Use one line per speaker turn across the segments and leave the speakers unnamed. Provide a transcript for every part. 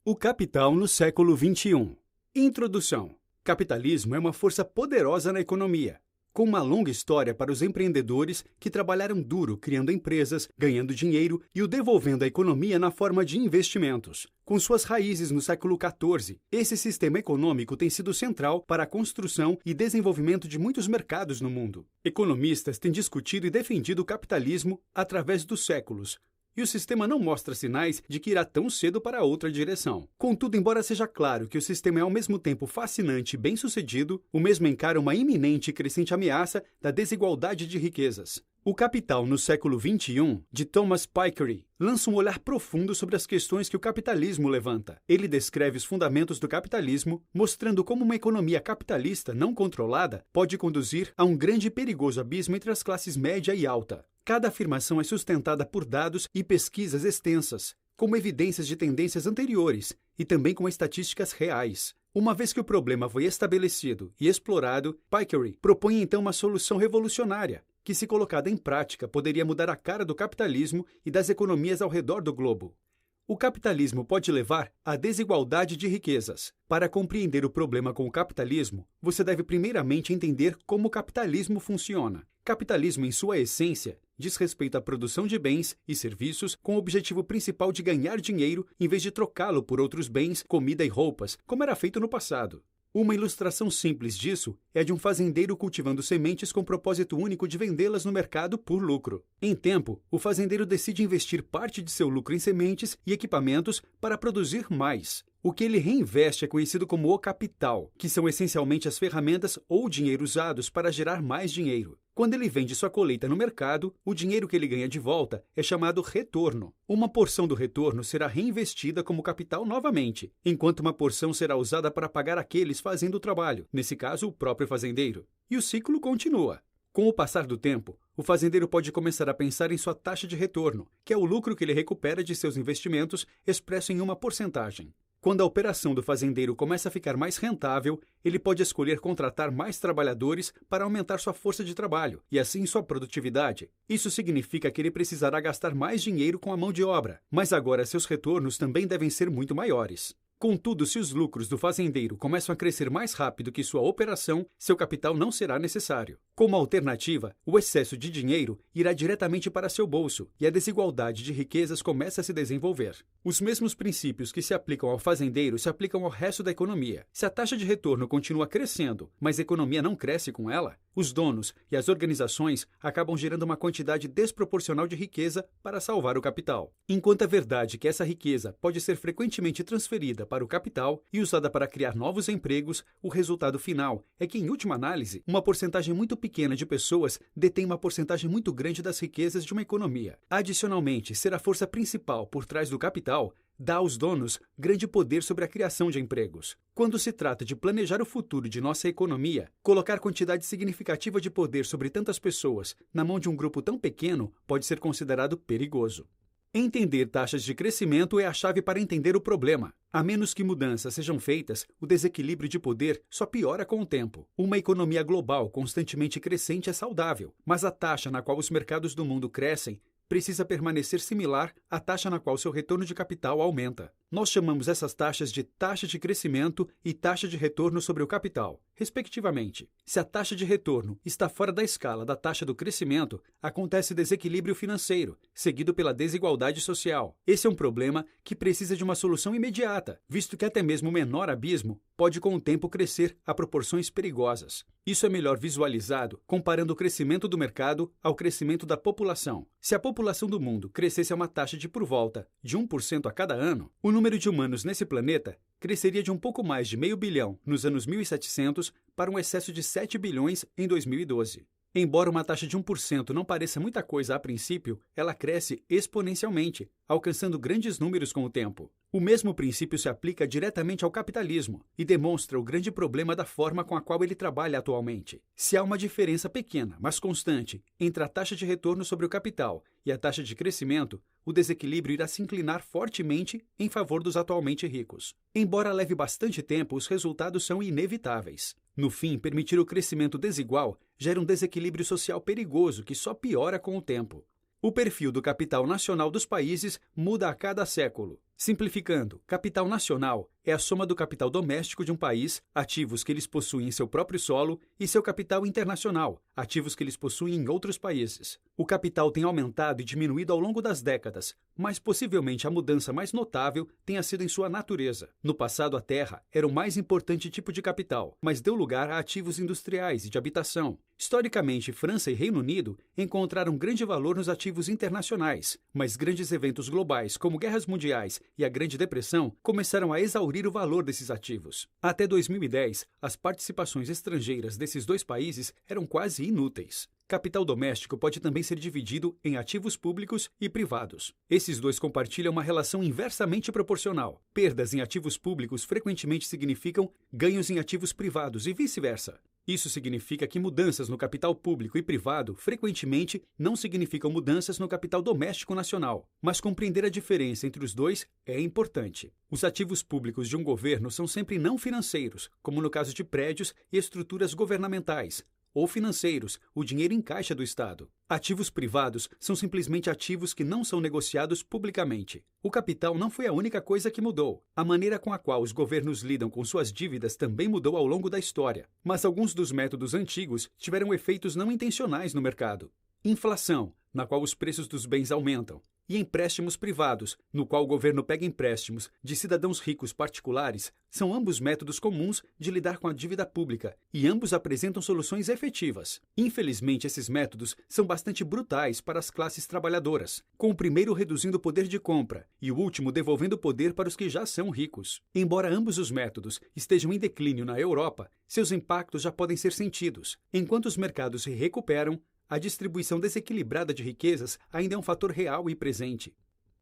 O capital no século XXI. Introdução. Capitalismo é uma força poderosa na economia, com uma longa história para os empreendedores que trabalharam duro criando empresas, ganhando dinheiro e o devolvendo à economia na forma de investimentos. Com suas raízes no século XIV, esse sistema econômico tem sido central para a construção e desenvolvimento de muitos mercados no mundo. Economistas têm discutido e defendido o capitalismo através dos séculos, e o sistema não mostra sinais de que irá tão cedo para outra direção. Contudo, embora seja claro que o sistema é ao mesmo tempo fascinante e bem-sucedido, o mesmo encara uma iminente e crescente ameaça da desigualdade de riquezas. O Capital no século XXI, de Thomas Piketty, lança um olhar profundo sobre as questões que o capitalismo levanta. Ele descreve os fundamentos do capitalismo, mostrando como uma economia capitalista não controlada pode conduzir a um grande e perigoso abismo entre as classes média e alta. Cada afirmação é sustentada por dados e pesquisas extensas, como evidências de tendências anteriores e também com estatísticas reais. Uma vez que o problema foi estabelecido e explorado, Piketty propõe então uma solução revolucionária, que, se colocada em prática, poderia mudar a cara do capitalismo e das economias ao redor do globo. O capitalismo pode levar à desigualdade de riquezas. Para compreender o problema com o capitalismo, você deve primeiramente entender como o capitalismo funciona. Capitalismo, em sua essência, diz respeito à produção de bens e serviços com o objetivo principal de ganhar dinheiro em vez de trocá-lo por outros bens, comida e roupas, como era feito no passado. Uma ilustração simples disso é a de um fazendeiro cultivando sementes com o propósito único de vendê-las no mercado por lucro. Em tempo, o fazendeiro decide investir parte de seu lucro em sementes e equipamentos para produzir mais. O que ele reinveste é conhecido como o capital, que são essencialmente as ferramentas ou o dinheiro usados para gerar mais dinheiro. Quando ele vende sua colheita no mercado, o dinheiro que ele ganha de volta é chamado retorno. Uma porção do retorno será reinvestida como capital novamente, enquanto uma porção será usada para pagar aqueles fazendo o trabalho, nesse caso, o próprio fazendeiro. E o ciclo continua. Com o passar do tempo, o fazendeiro pode começar a pensar em sua taxa de retorno, que é o lucro que ele recupera de seus investimentos expresso em uma porcentagem. Quando a operação do fazendeiro começa a ficar mais rentável, ele pode escolher contratar mais trabalhadores para aumentar sua força de trabalho e, assim, sua produtividade. Isso significa que ele precisará gastar mais dinheiro com a mão de obra, mas agora seus retornos também devem ser muito maiores. Contudo, se os lucros do fazendeiro começam a crescer mais rápido que sua operação, seu capital não será necessário. Como alternativa, o excesso de dinheiro irá diretamente para seu bolso e a desigualdade de riquezas começa a se desenvolver. Os mesmos princípios que se aplicam ao fazendeiro se aplicam ao resto da economia. Se a taxa de retorno continua crescendo, mas a economia não cresce com ela, os donos e as organizações acabam gerando uma quantidade desproporcional de riqueza para salvar o capital. Enquanto é verdade que essa riqueza pode ser frequentemente transferida para o capital e usada para criar novos empregos, o resultado final é que, em última análise, uma porcentagem muito pequena de pessoas detém uma porcentagem muito grande das riquezas de uma economia. Adicionalmente, ser a força principal por trás do capital dá aos donos grande poder sobre a criação de empregos. Quando se trata de planejar o futuro de nossa economia, colocar quantidade significativa de poder sobre tantas pessoas na mão de um grupo tão pequeno pode ser considerado perigoso. Entender taxas de crescimento é a chave para entender o problema. A menos que mudanças sejam feitas, o desequilíbrio de poder só piora com o tempo. Uma economia global constantemente crescente é saudável, mas a taxa na qual os mercados do mundo crescem precisa permanecer similar à taxa na qual seu retorno de capital aumenta. Nós chamamos essas taxas de taxa de crescimento e taxa de retorno sobre o capital, respectivamente. Se a taxa de retorno está fora da escala da taxa do crescimento, acontece desequilíbrio financeiro, seguido pela desigualdade social. Esse é um problema que precisa de uma solução imediata, visto que até mesmo o menor abismo pode com o tempo crescer a proporções perigosas. Isso é melhor visualizado comparando o crescimento do mercado ao crescimento da população. Se a população do mundo crescesse a uma taxa de por volta de 1% a cada ano, o número de humanos nesse planeta cresceria de um pouco mais de 500 milhões nos anos 1700 para um excesso de 7 bilhões em 2012. Embora uma taxa de 1% não pareça muita coisa a princípio, ela cresce exponencialmente, alcançando grandes números com o tempo. O mesmo princípio se aplica diretamente ao capitalismo e demonstra o grande problema da forma com a qual ele trabalha atualmente. Se há uma diferença pequena, mas constante, entre a taxa de retorno sobre o capital e a taxa de crescimento, o desequilíbrio irá se inclinar fortemente em favor dos atualmente ricos. Embora leve bastante tempo, os resultados são inevitáveis. No fim, permitir o crescimento desigual gera um desequilíbrio social perigoso que só piora com o tempo. O perfil do capital nacional dos países muda a cada século. Simplificando, capital nacional é a soma do capital doméstico de um país, ativos que eles possuem em seu próprio solo, e seu capital internacional, ativos que eles possuem em outros países. O capital tem aumentado e diminuído ao longo das décadas, mas possivelmente a mudança mais notável tenha sido em sua natureza. No passado, a terra era o mais importante tipo de capital, mas deu lugar a ativos industriais e de habitação. Historicamente, França e Reino Unido encontraram grande valor nos ativos internacionais, mas grandes eventos globais, como guerras mundiais e a Grande Depressão, começaram a exaurir o valor desses ativos. Até 2010, as participações estrangeiras desses dois países eram quase inúteis. Capital doméstico pode também ser dividido em ativos públicos e privados. Esses dois compartilham uma relação inversamente proporcional. Perdas em ativos públicos frequentemente significam ganhos em ativos privados e vice-versa. Isso significa que mudanças no capital público e privado frequentemente não significam mudanças no capital doméstico nacional, mas compreender a diferença entre os dois é importante. Os ativos públicos de um governo são sempre não financeiros, como no caso de prédios e estruturas governamentais, ou financeiros, o dinheiro em caixa do Estado. Ativos privados são simplesmente ativos que não são negociados publicamente. O capital não foi a única coisa que mudou. A maneira com a qual os governos lidam com suas dívidas também mudou ao longo da história. Mas alguns dos métodos antigos tiveram efeitos não intencionais no mercado. Inflação, na qual os preços dos bens aumentam. E empréstimos privados, no qual o governo pega empréstimos de cidadãos ricos particulares, são ambos métodos comuns de lidar com a dívida pública, e ambos apresentam soluções efetivas. Infelizmente, esses métodos são bastante brutais para as classes trabalhadoras, com o primeiro reduzindo o poder de compra e o último devolvendo o poder para os que já são ricos. Embora ambos os métodos estejam em declínio na Europa, seus impactos já podem ser sentidos. Enquanto os mercados se recuperam, a distribuição desequilibrada de riquezas ainda é um fator real e presente.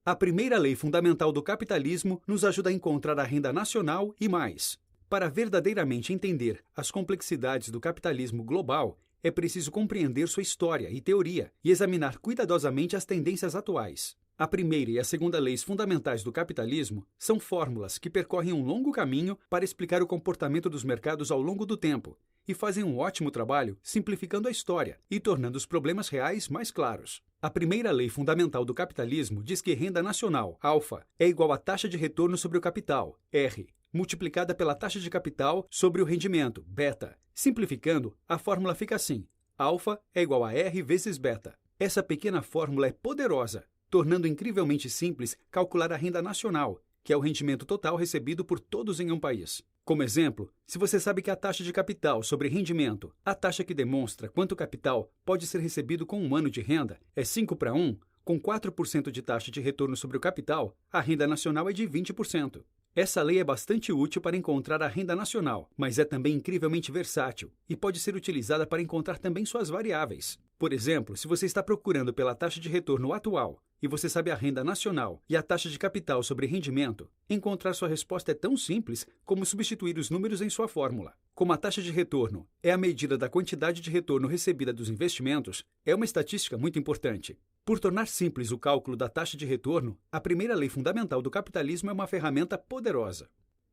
A primeira lei fundamental do capitalismo nos ajuda a encontrar a renda nacional e mais. Para verdadeiramente entender as complexidades do capitalismo global, é preciso compreender sua história e teoria e examinar cuidadosamente as tendências atuais. A primeira e a segunda leis fundamentais do capitalismo são fórmulas que percorrem um longo caminho para explicar o comportamento dos mercados ao longo do tempo, e fazem um ótimo trabalho simplificando a história e tornando os problemas reais mais claros. A primeira lei fundamental do capitalismo diz que renda nacional, alfa, é igual à taxa de retorno sobre o capital, R, multiplicada pela taxa de capital sobre o rendimento, beta. Simplificando, a fórmula fica assim: alfa é igual a R vezes beta. Essa pequena fórmula é poderosa, tornando incrivelmente simples calcular a renda nacional, que é o rendimento total recebido por todos em um país. Como exemplo, se você sabe que a taxa de capital sobre rendimento, a taxa que demonstra quanto capital pode ser recebido com um ano de renda, é 5:1, com 4% de taxa de retorno sobre o capital, a renda nacional é de 20%. Essa lei é bastante útil para encontrar a renda nacional, mas é também incrivelmente versátil e pode ser utilizada para encontrar também suas variáveis. Por exemplo, se você está procurando pela taxa de retorno atual e você sabe a renda nacional e a taxa de capital sobre rendimento, encontrar sua resposta é tão simples como substituir os números em sua fórmula. Como a taxa de retorno é a medida da quantidade de retorno recebida dos investimentos, é uma estatística muito importante. Por tornar simples o cálculo da taxa de retorno, a primeira lei fundamental do capitalismo é uma ferramenta poderosa.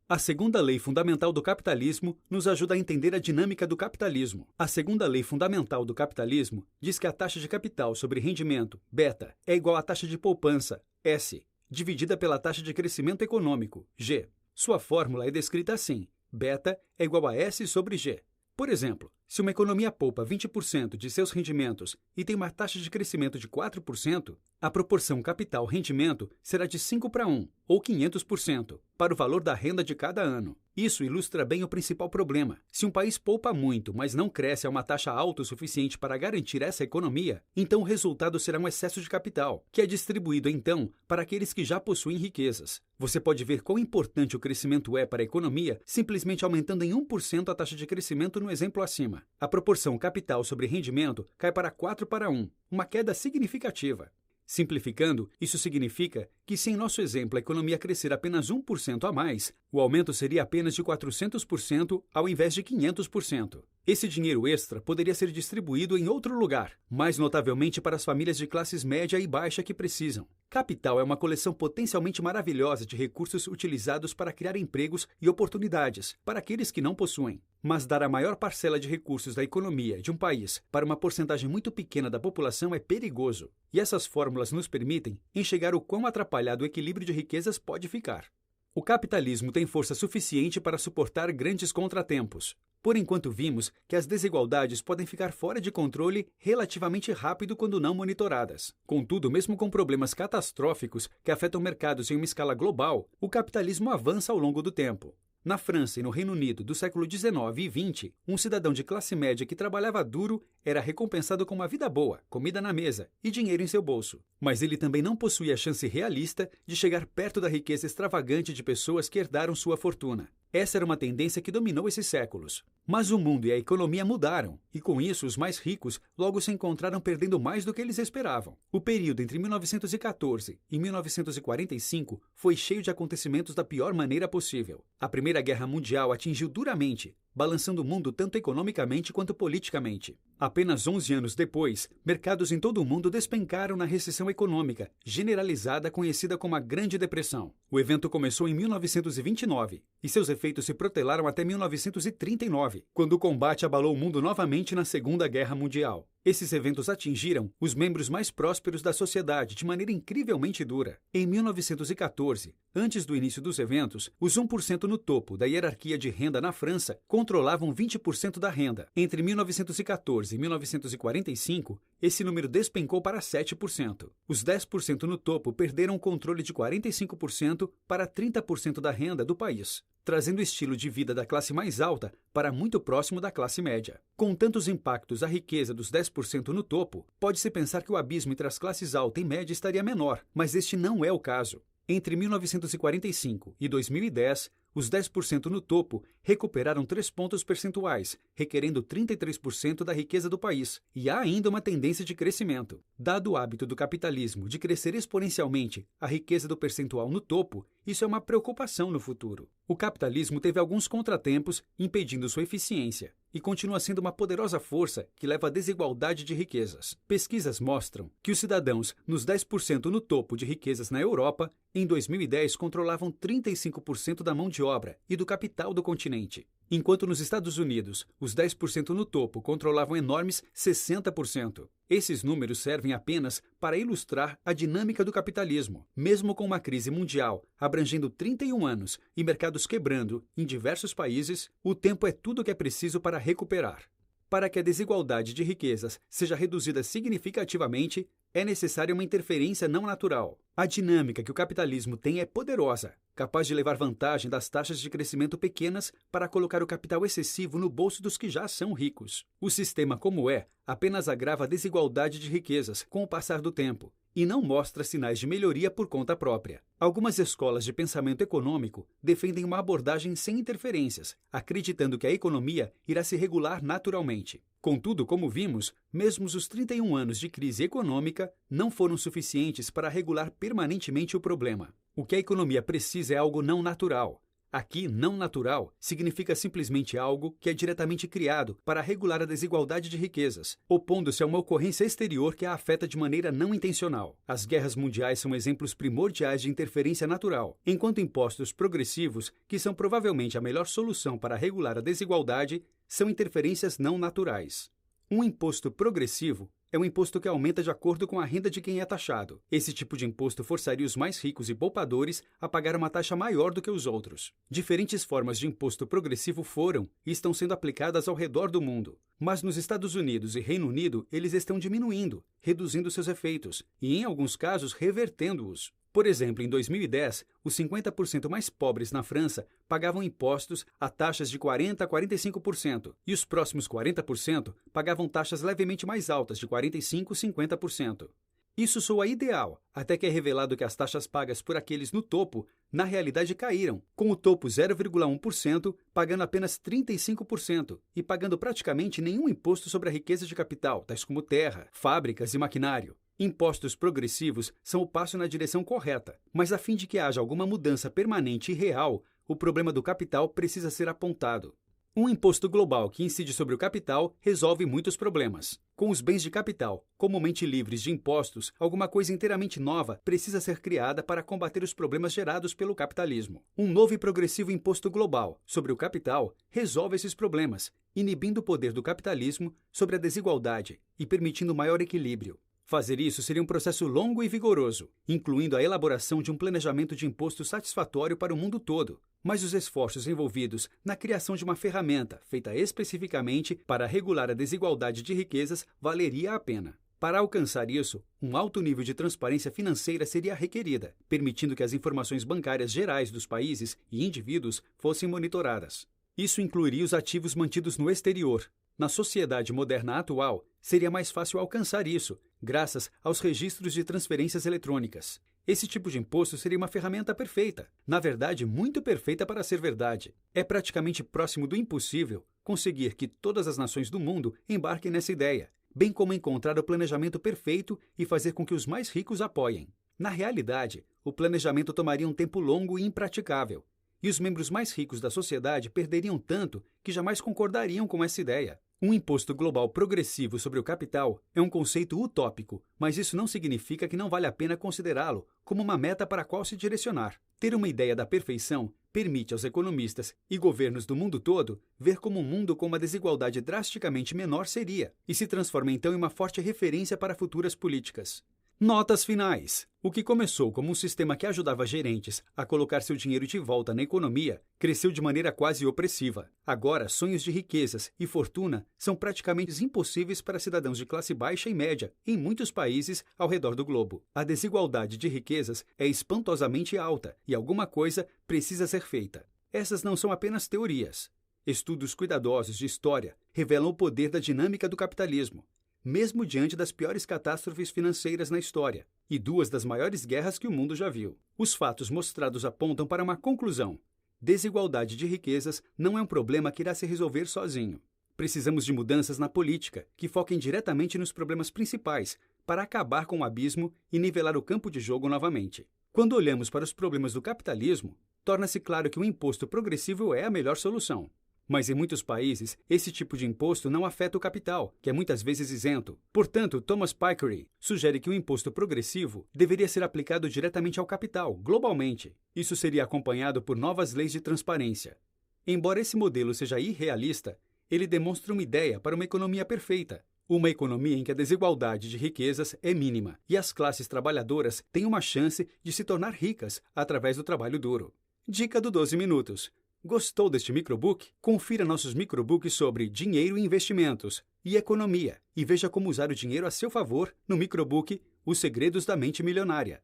A segunda lei fundamental do capitalismo nos ajuda a entender a dinâmica do capitalismo. A segunda lei fundamental do capitalismo diz que a taxa de capital sobre rendimento, beta, é igual à taxa de poupança, S, dividida pela taxa de crescimento econômico, G. Sua fórmula é descrita assim: beta é igual a S sobre G. Por exemplo, se uma economia poupa 20% de seus rendimentos e tem uma taxa de crescimento de 4%, a proporção capital-rendimento será de 5:1, ou 500%, para o valor da renda de cada ano. Isso ilustra bem o principal problema. Se um país poupa muito, mas não cresce a uma taxa alta o suficiente para garantir essa economia, então o resultado será um excesso de capital, que é distribuído então para aqueles que já possuem riquezas. Você pode ver quão importante o crescimento é para a economia simplesmente aumentando em 1% a taxa de crescimento no exemplo acima. A proporção capital sobre rendimento cai para 4:1, uma queda significativa. Simplificando, isso significa que se em nosso exemplo a economia crescer apenas 1% a mais, o aumento seria apenas de 400% ao invés de 500%. Esse dinheiro extra poderia ser distribuído em outro lugar, mais notavelmente para as famílias de classes média e baixa que precisam. Capital é uma coleção potencialmente maravilhosa de recursos utilizados para criar empregos e oportunidades para aqueles que não possuem. Mas dar a maior parcela de recursos da economia de um país para uma porcentagem muito pequena da população é perigoso. E essas fórmulas nos permitem enxergar o quão atrapalhado o equilíbrio de riquezas pode ficar. O capitalismo tem força suficiente para suportar grandes contratempos. Por enquanto, vimos que as desigualdades podem ficar fora de controle relativamente rápido quando não monitoradas. Contudo, mesmo com problemas catastróficos que afetam mercados em uma escala global, o capitalismo avança ao longo do tempo. Na França e no Reino Unido do século XIX e XX, um cidadão de classe média que trabalhava duro era recompensado com uma vida boa, comida na mesa e dinheiro em seu bolso. Mas ele também não possuía a chance realista de chegar perto da riqueza extravagante de pessoas que herdaram sua fortuna. Essa era uma tendência que dominou esses séculos. Mas o mundo e a economia mudaram, e com isso os mais ricos logo se encontraram perdendo mais do que eles esperavam. O período entre 1914 e 1945 foi cheio de acontecimentos da pior maneira possível. A Primeira Guerra Mundial atingiu duramente, balançando o mundo tanto economicamente quanto politicamente. Apenas 11 anos depois, mercados em todo o mundo despencaram na recessão econômica, generalizada conhecida como a Grande Depressão. O evento começou em 1929 e seus efeitos se protelaram até 1939, quando o combate abalou o mundo novamente na Segunda Guerra Mundial. Esses eventos atingiram os membros mais prósperos da sociedade de maneira incrivelmente dura. Em 1914, antes do início dos eventos, os 1% no topo da hierarquia de renda na França controlavam 20% da renda. Entre 1914 e 1945, esse número despencou para 7%. Os 10% no topo perderam o controle de 45% para 30% da renda do país, trazendo o estilo de vida da classe mais alta para muito próximo da classe média. Com tantos impactos à riqueza dos 10% no topo, pode-se pensar que o abismo entre as classes alta e média estaria menor, mas este não é o caso. Entre 1945 e 2010, os 10% no topo recuperaram 3 pontos percentuais, requerendo 33% da riqueza do país, e há ainda uma tendência de crescimento. Dado o hábito do capitalismo de crescer exponencialmente a riqueza do percentual no topo, isso é uma preocupação no futuro. O capitalismo teve alguns contratempos impedindo sua eficiência, e continua sendo uma poderosa força que leva à desigualdade de riquezas. Pesquisas mostram que os cidadãos nos 10% no topo de riquezas na Europa, em 2010, controlavam 35% da mão de obra e do capital do continente, enquanto nos Estados Unidos, os 10% no topo controlavam enormes 60%. Esses números servem apenas para ilustrar a dinâmica do capitalismo. Mesmo com uma crise mundial abrangendo 31 anos e mercados quebrando em diversos países, o tempo é tudo o que é preciso para recuperar. Para que a desigualdade de riquezas seja reduzida significativamente, é necessária uma interferência não natural. A dinâmica que o capitalismo tem é poderosa, capaz de levar vantagem das taxas de crescimento pequenas para colocar o capital excessivo no bolso dos que já são ricos. O sistema, como é, apenas agrava a desigualdade de riquezas com o passar do tempo e não mostra sinais de melhoria por conta própria. Algumas escolas de pensamento econômico defendem uma abordagem sem interferências, acreditando que a economia irá se regular naturalmente. Contudo, como vimos, mesmo os 31 anos de crise econômica não foram suficientes para regular permanentemente o problema. O que a economia precisa é algo não natural. Aqui, não natural significa simplesmente algo que é diretamente criado para regular a desigualdade de riquezas, opondo-se a uma ocorrência exterior que a afeta de maneira não intencional. As guerras mundiais são exemplos primordiais de interferência natural, enquanto impostos progressivos, que são provavelmente a melhor solução para regular a desigualdade, são interferências não naturais. Um imposto progressivo é um imposto que aumenta de acordo com a renda de quem é taxado. Esse tipo de imposto forçaria os mais ricos e poupadores a pagar uma taxa maior do que os outros. Diferentes formas de imposto progressivo foram e estão sendo aplicadas ao redor do mundo. Mas nos Estados Unidos e Reino Unido, eles estão diminuindo, reduzindo seus efeitos e, em alguns casos, revertendo-os. Por exemplo, em 2010, os 50% mais pobres na França pagavam impostos a taxas de 40% a 45%, e os próximos 40% pagavam taxas levemente mais altas, de 45% a 50%. Isso soa ideal, até que é revelado que as taxas pagas por aqueles no topo, na realidade caíram, com o topo 0,1% pagando apenas 35% e pagando praticamente nenhum imposto sobre a riqueza de capital, tais como terra, fábricas e maquinário. Impostos progressivos são o passo na direção correta, mas a fim de que haja alguma mudança permanente e real, o problema do capital precisa ser apontado. Um imposto global que incide sobre o capital resolve muitos problemas. Com os bens de capital comumente livres de impostos, alguma coisa inteiramente nova precisa ser criada para combater os problemas gerados pelo capitalismo. Um novo e progressivo imposto global sobre o capital resolve esses problemas, inibindo o poder do capitalismo sobre a desigualdade e permitindo maior equilíbrio. Fazer isso seria um processo longo e vigoroso, incluindo a elaboração de um planejamento de imposto satisfatório para o mundo todo. Mas os esforços envolvidos na criação de uma ferramenta feita especificamente para regular a desigualdade de riquezas valeria a pena. Para alcançar isso, um alto nível de transparência financeira seria requerida, permitindo que as informações bancárias gerais dos países e indivíduos fossem monitoradas. Isso incluiria os ativos mantidos no exterior. Na sociedade moderna atual, seria mais fácil alcançar isso, graças aos registros de transferências eletrônicas. Esse tipo de imposto seria uma ferramenta perfeita, na verdade, muito perfeita para ser verdade. É praticamente próximo do impossível conseguir que todas as nações do mundo embarquem nessa ideia, bem como encontrar o planejamento perfeito e fazer com que os mais ricos apoiem. Na realidade, o planejamento tomaria um tempo longo e impraticável, e os membros mais ricos da sociedade perderiam tanto que jamais concordariam com essa ideia. Um imposto global progressivo sobre o capital é um conceito utópico, mas isso não significa que não vale a pena considerá-lo como uma meta para a qual se direcionar. Ter uma ideia da perfeição permite aos economistas e governos do mundo todo ver como um mundo com uma desigualdade drasticamente menor seria, e se transforma então em uma forte referência para futuras políticas. Notas finais. O que começou como um sistema que ajudava gerentes a colocar seu dinheiro de volta na economia, cresceu de maneira quase opressiva. Agora, sonhos de riquezas e fortuna são praticamente impossíveis para cidadãos de classe baixa e média em muitos países ao redor do globo. A desigualdade de riquezas é espantosamente alta e alguma coisa precisa ser feita. Essas não são apenas teorias. Estudos cuidadosos de história revelam o poder da dinâmica do capitalismo, mesmo diante das piores catástrofes financeiras na história e duas das maiores guerras que o mundo já viu. Os fatos mostrados apontam para uma conclusão. Desigualdade de riquezas não é um problema que irá se resolver sozinho. Precisamos de mudanças na política que foquem diretamente nos problemas principais para acabar com o abismo e nivelar o campo de jogo novamente. Quando olhamos para os problemas do capitalismo, torna-se claro que um imposto progressivo é a melhor solução. Mas em muitos países, esse tipo de imposto não afeta o capital, que é muitas vezes isento. Portanto, Thomas Piketty sugere que o imposto progressivo deveria ser aplicado diretamente ao capital, globalmente. Isso seria acompanhado por novas leis de transparência. Embora esse modelo seja irrealista, ele demonstra uma ideia para uma economia perfeita. Uma economia em que a desigualdade de riquezas é mínima e as classes trabalhadoras têm uma chance de se tornar ricas através do trabalho duro. Dica do 12 minutos. Gostou deste microbook? Confira nossos microbooks sobre dinheiro e investimentos e economia e veja como usar o dinheiro a seu favor no microbook Os Segredos da Mente Milionária.